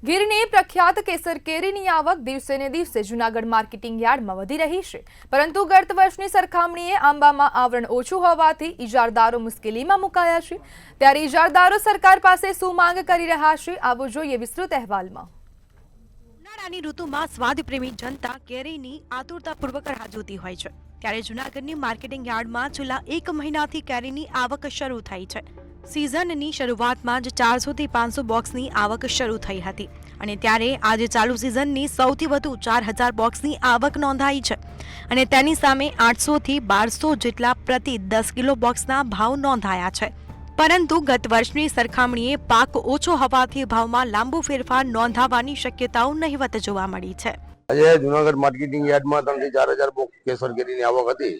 ગીરની પ્રખ્યાત કેસર કેરીની આવક દિવસે ને દિવસે જૂનાગઢ માર્કેટિંગ યાર્ડમાં વધી રહી છે, પરંતુ ગત વર્ષની સરખામણીએ આંબામાં આવરણ ઓછું હોવાથી ઇજારદારો મુશ્કેલીમાં મુકાયા છે। ત્યારે ઇજારદારો સરકાર પાસે શું માંગ કરી રહ્યા છે, આવો જોઈએ વિસ્તૃત અહેવાલમાં। ઉનાળાની ઋતુમાં સ્વાદપ્રેમી જનતા કેરીની આતુરતાપૂર્વક રાહ જોતી હોય છે, ત્યારે જૂનાગઢની માર્કેટિંગ યાર્ડમાં છેલ્લા 1 મહિનાથી કેરીની આવક શરૂ થઈ છે। सीजननी शरूआतमां ज 400 થી 500 બોક્સની આવક શરૂ થઈ હતી અને ત્યારે આજે ચાલુ સિઝનની સૌથી વધુ 4000 બોક્સની આવક નોંધાઈ છે અને તેની સામે 800 થી 1200 જેટલા પ્રતિ 10 કિલો બોક્સના ભાવ નોંધાયા છે। પરંતુ ગત વર્ષની સરખામણીએ પાક ઓછો હોવાથી ભાવમાં લાંબો ફેરફાર નોંધાવાની શક્યતાઓ નહિવત જોવા મળી છે। આજે જૂનાગઢ માર્કેટિંગ યાર્ડમાં 3 થી 4000 બોક્સ કેસર કેરીની આવક હતી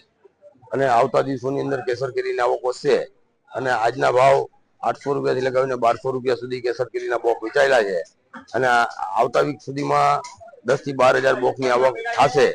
અને આવતા દિવસોની અંદર કેસર કેરીની આવક વધશે અને આજના ભાવ 800 રૂપિયાથી લગાવીને 1200 રૂપિયા સુધી કેસર કેરીના બોક્સ વેચાયેલા છે અને આવતા વીક સુધીમાં 10 થી 12000 બોક્સની આવક થશે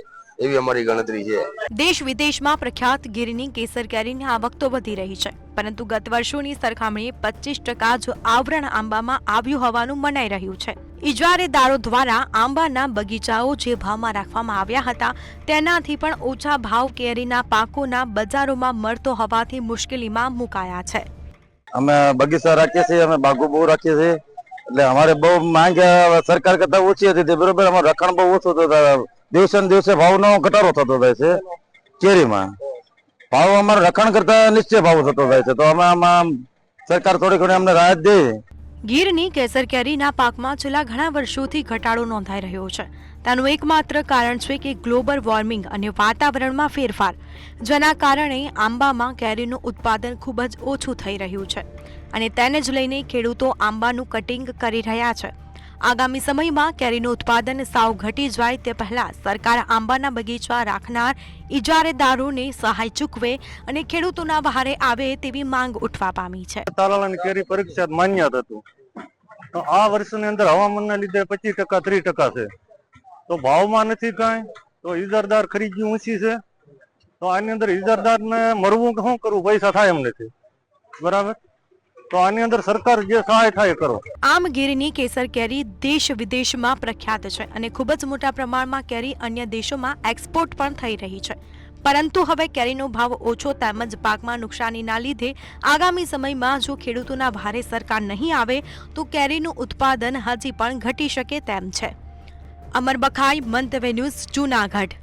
એવી અમારી ગણતરી છે। દેશ વિદેશમાં પ્રખ્યાત ગીરની કેસર કેરીની આવક તો વધી રહી છે, પરંતુ ગત વર્ષોની સરખામણીએ 25% જ આવરણ આંબામાં આવ્યું હોવાનું મનાઈ રહ્યું છે। ઇજારેદારો દ્વારા આંબાના બગીચાઓ જે ભાવમાં રાખવામાં આવ્યા હતા તેનાથી પણ ઓછા ભાવ કેરીના પાકોના બજારોમાં મળતો હોવાથી મુશ્કેલીમાં મુકાયા છે। અમે બગીચા રાખીએ છીએ, અમે બાગો બહુ રાખીએ છીએ, એટલે અમારે બહુ માંગ સરકાર કરતા ઓછી હતી, બરોબર। અમારું રખણ બહુ ઓછું થતું, દિવસે ને દિવસે ભાવનો ઘટાડો થતો જાય છે। કેરીમાં ભાવ અમારો રખણ કરતા નિશ્ચય ભાવ થતો જાય છે, તો અમે આમાં સરકાર થોડી ઘણી અમને રાહત દે। ગીરની કેસર કેરીના પાકમાં છેલ્લા ઘણા વર્ષોથી ઘટાડો નોંધાઈ રહ્યો છે। તેનું એકમાત્ર કારણ છે કે ગ્લોબલ વોર્મિંગ અને વાતાવરણમાં ફેરફાર, જેના કારણે આંબામાં કેરીનું ઉત્પાદન ખૂબ જ ઓછું થઈ રહ્યું છે અને તેને જ લઈને ખેડૂતો આંબાનું કટિંગ કરી રહ્યા છે। આગામી સમયમાં કેરીનું ઉત્પાદન સાવ ઘટી જાય તે પહેલા સરકાર આંબાના બગીચા રાખનાર ઇજારેદારોને સહાય ચૂકવે અને ખેડૂતોના વહારે આવે તેવી માંગ ઉઠવા પામી છે। તાલાલાની કેરી પરીક્ષા માન્ય હતું, તો આ વર્ષની અંદર હવામાનના લીધે 25% 30% છે, તો ભાવમાં નથી કાંઈ, તો ઇજારદાર ખરીદી ઊંચી છે, તો આની અંદર ઇજારદારને મરવું શું કરવું, પૈસા થાય એમ નથી, બરાબર। તો આની અંદર સરકાર જે સહાય થાય કરો। આમ ગીરની કેસર કેરી દેશ વિદેશમાં પ્રખ્યાત છે અને ખૂબ જ મોટા પ્રમાણમાં કેરી અન્ય દેશોમાં એક્સપોર્ટ પણ થઈ રહી છે, પરંતુ હવે કેરીનો ભાવ ઓછો તેમજ પાકમાં નુકસાનીના લીધે આગામી સમયમાં જો ખેડૂતોના ભારે સરકાર નહીં આવે તો કેરીનું ઉત્પાદન હજી પણ ઘટી શકે તેમ છે। અમર બખાઈ, મંતવ્ય ન્યૂઝ, જૂનાગઢ।